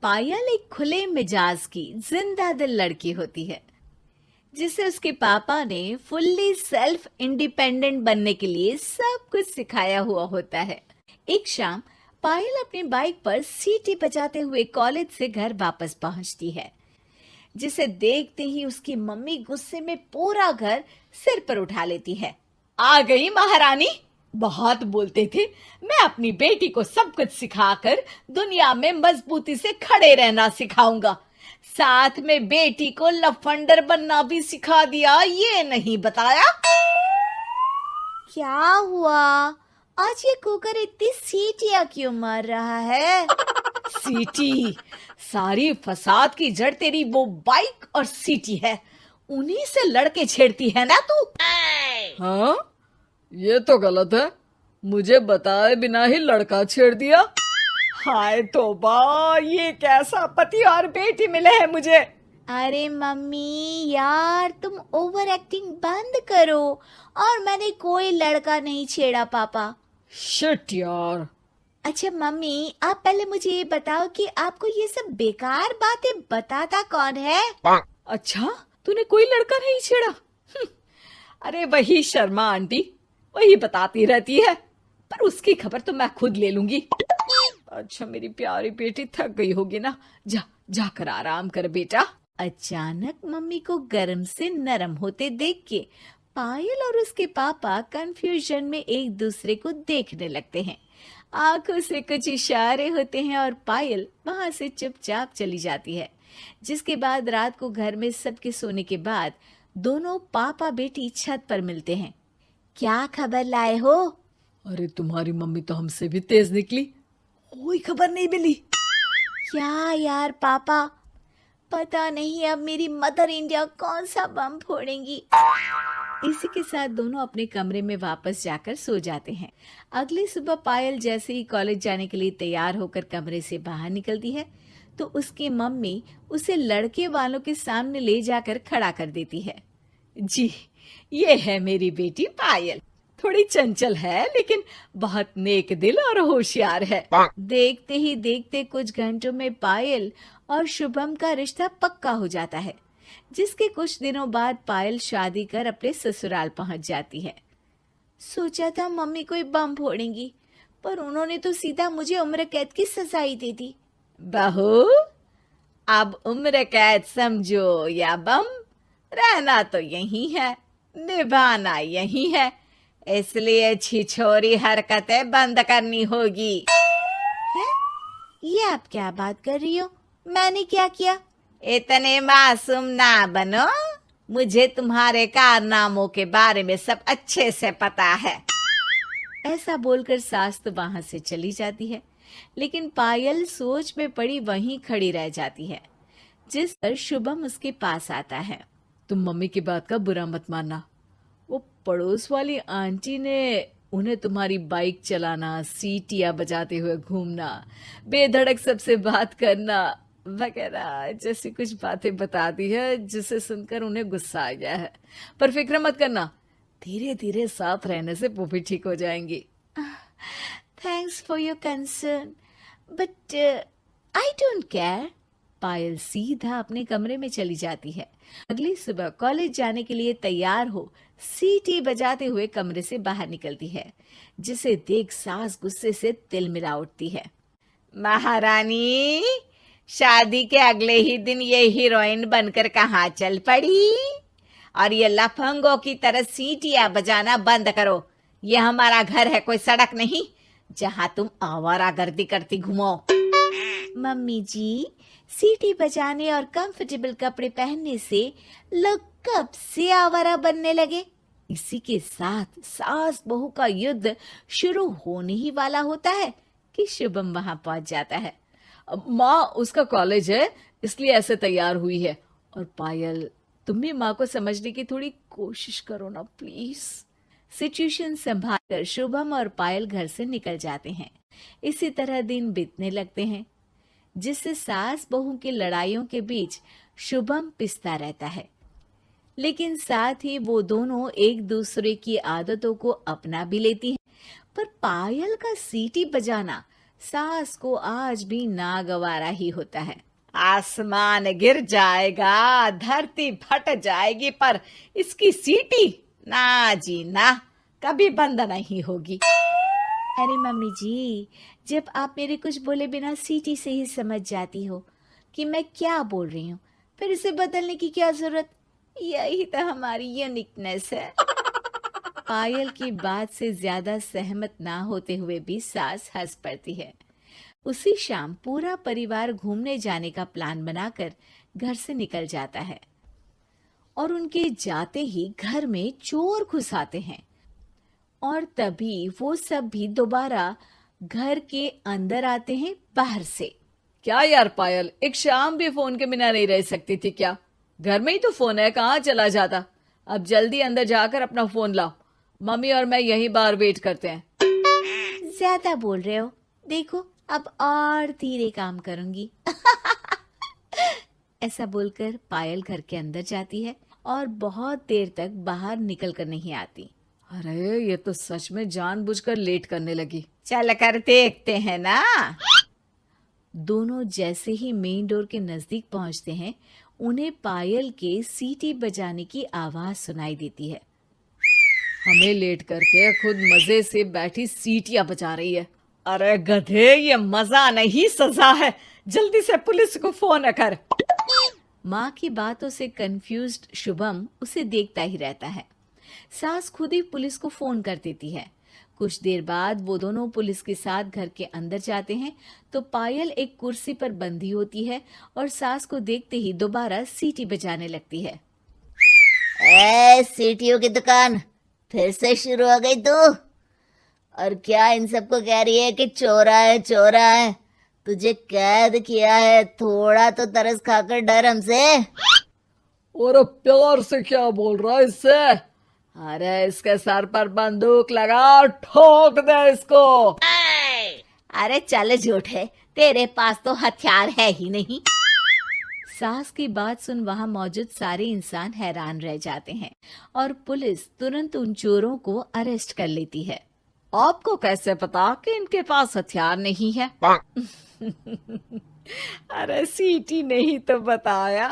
पायल एक खुले मिजाज की जिंदा दिल लड़की होती है जिसे उसके पापा ने फुल्ली सेल्फ इंडिपेंडेंट बनने के लिए सब कुछ सिखाया हुआ होता है। एक शाम पायल अपनी बाइक पर सीटी बजाते हुए कॉलेज से घर वापस पहुंचती है, जिसे देखते ही उसकी मम्मी गुस्से में पूरा घर सिर पर उठा लेती है। आ गई महारानी, बहुत बोलते थे मैं अपनी बेटी को सब कुछ सिखाकर दुनिया में मजबूती से खड़े रहना सिखाऊंगा, साथ में बेटी को लफंडर बनना भी सिखा दिया, ये नहीं बताया। क्या हुआ? आज ये कुकर इतनी सीटियां क्यों मार रहा है? सीटी? सारी फसाद की जड़ तेरी वो बाइक और सीटी है, उन्हीं से लड़के छेड़ती है ना तू। हाँ, ये तो गलत है, मुझे बताए बिना ही लड़का छेड़ दिया। हाय तौबा, ये कैसा पति और बेटी मिले हैं मुझे। अरे मम्मी यार, तुम ओवर एक्टिंग बंद करो, और मैंने कोई लड़का नहीं छेड़ा पापा। शिट यार। अच्छा मम्मी, आप पहले मुझे ये बताओ कि आपको ये सब बेकार बातें बताता कौन है? अच्छा, तूने कोई लड़का नहीं छेड़ा? अरे वही शर्मा आंटी, वही बताती रहती है, पर उसकी खबर तो मैं खुद ले लूंगी। अच्छा मेरी प्यारी बेटी, थक गई होगी ना, जाकर आराम कर बेटा। अचानक मम्मी को गर्म से नरम होते देख के पायल और उसके पापा कंफ्यूजन में एक दूसरे को देखने लगते हैं। आंखों से कुछ इशारे होते हैं और पायल वहां से चुपचाप चली जाती है। जिसके बाद रात को घर में सबके सोने के बाद दोनों पापा बेटी छत पर मिलते हैं। क्या खबर लाए हो? अरे तुम्हारी मम्मी तो हमसे भी तेज निकली, कोई खबर नहीं मिली। क्या यार पापा, पता नहीं अब मेरी मदर इंडिया कौन सा बम फोड़ेंगी। इसी के साथ दोनों अपने कमरे में वापस जाकर सो जाते हैं। अगली सुबह पायल जैसे ही कॉलेज जाने के लिए तैयार होकर कमरे से बाहर निकलती है तो उसकी मम्मी उसे लड़के वालों के सामने ले जाकर खड़ा कर देती है। जी, ये है मेरी बेटी पायल, थोड़ी चंचल है लेकिन बहुत नेक दिल और होशियार है। देखते ही देखते कुछ घंटों में पायल और शुभम का रिश्ता पक्का हो जाता है, जिसके कुछ दिनों बाद पायल शादी कर अपने ससुराल पहुंच जाती है। सोचा था मम्मी कोई बम फोड़ेंगी, पर उन्होंने तो सीधा मुझे उम्र कैद की सजा ही दे दी। बहू, अब उम्र कैद समझो या बम, रहना तो यही है, निभाना यही है, इसलिए छिछोरी हरकतें बंद करनी होगी। है? ये आप क्या बात कर रही हो? मैंने क्या किया? इतने मासूम ना बनो, मुझे तुम्हारे कारनामों के बारे में सब अच्छे से पता है। ऐसा बोलकर सास तो वहां से चली जाती है, लेकिन पायल सोच में पड़ी वहीं खड़ी रह जाती है। जिस पर शुभम उसके पास आता है। तुम मम्मी की बात का बुरा मत मानना, वो पड़ोस वाली आंटी ने उन्हें तुम्हारी बाइक चलाना, सीटियां बजाते हुए घूमना, बेधड़क सबसे बात करना वगैरह जैसी कुछ बातें बता दी है, जिसे सुनकर उन्हें गुस्सा आ गया है। पर फिक्र मत करना, धीरे धीरे साथ रहने से वो भी ठीक हो जाएंगी। Thanks for your concern, but I don't care. Payal सीधा अपने कमरे में चली जाती है। अगली सुबह कॉलेज जाने के लिए तैयार हो सीटी बजाते हुए कमरे से बाहर निकलती है, जिसे देख सास गुस्से से तिलमिला उठती है। महारानी, शादी के अगले ही दिन ये हीरोइन बनकर कहाँ चल पड़ी? और ये लफंगों की तरह सीटियां बजाना बंद करो, ये हमारा घर है, कोई सड़क नहीं जहाँ तुम आवारागर्दी करती घूमो। मम्मी जी, सीटी बजाने और कंफर्टेबल कपड़े पहनने से लोग कब से आवारा बनने लगे? इसी के साथ सास बहू का युद्ध शुरू होने ही वाला होता है कि शुभम वहां पहुंच जाता है। माँ, उसका कॉलेज है इसलिए ऐसे तैयार हुई है। और पायल, तुम भी माँ को समझने की थोड़ी कोशिश करो ना प्लीज। सिचुएशन संभालकर शुभम और पायल घर से निकल जाते हैं। इसी तरह दिन बीतने लगते हैं, जिससे सास बहू की लड़ाइयों के बीच शुभम पिसता रहता है, लेकिन साथ ही वो दोनों एक दूसरे की आदतों को अपना भी लेती हैं। पर पायल का सीटी बजाना सास को आज भी नागवारा ही होता है। आसमान गिर जाएगा, धरती फट जाएगी, पर इसकी सीटी ना जी ना, कभी बंद नहीं होगी। अरे मम्मी जी, जब आप मेरे कुछ बोले बिना सीटी से ही समझ जाती हो कि मैं क्या बोल रही हूँ, फिर इसे बदलने की क्या जरूरत? यही तो हमारी यूनिकनेस है। पायल की बात से ज्यादा सहमत ना होते हुए भी सास हंस पड़ती है। उसी शाम पूरा परिवार घूमने जाने का प्लान बनाकर घर से निकल जाता है और उनके जाते ही घर में चोर घुस आते हैं और तभी वो सब भी दोबारा घर के अंदर आते हैं बाहर से। क्या यार पायल, एक शाम भी फोन के बिना नहीं रह सकती थी क्या? घर में ही तो फोन है, कहाँ चला जाता? अब जल्दी अंदर जाकर अपना फोन लाओ, मम्मी और मैं यहीं बाहर वेट करते हैं। ज्यादा बोल रहे हो, देखो अब और धीरे काम करूंगी। ऐसा बोलकर पायल घर के अंदर जाती है और बहुत देर तक बाहर निकल कर नहीं आती। अरे ये तो सच में जानबूझकर लेट करने लगी। चल कर देखते हैं ना। दोनों जैसे ही मेन डोर के नजदीक पहुंचते हैं, उन्हें पायल के सीटी बजाने की आवाज सुनाई देती है। हमें लेट करके खुद मजे से बैठी सीटियां बजा रही है। अरे गधे, ये मजा नहीं सजा है, जल्दी से पुलिस को फोन कर। माँ की बातों से कंफ्यूज्ड शुभम उसे देखता ही रहता है। सास खुद ही पुलिस को फोन कर देती है। कुछ देर बाद वो दोनों पुलिस के साथ घर के अंदर जाते हैं तो पायल एक कुर्सी पर बंधी होती है और सास को देखते ही दोबारा सीटी बजाने लगती है। सीटियों की दुकान फिर से शुरू हो गई तू? और क्या इन सबको कह रही है कि चोरा है चोरा है? तुझे कैद किया है, थोड़ा तो तरस खाकर डर हमसे। और प्यार से क्या बोल रहा है इससे? अरे इसके सर पर बंदूक लगा, ठोक दे इसको। अरे चल झूठे, तेरे पास तो हथियार है ही नहीं। सास की बात सुन वहां मौजूद सारे इंसान हैरान रह जाते हैं और पुलिस तुरंत उन चोरों को अरेस्ट कर लेती है। आपको कैसे पता कि इनके पास हथियार नहीं है? अरे सीटी नहीं तो बताया।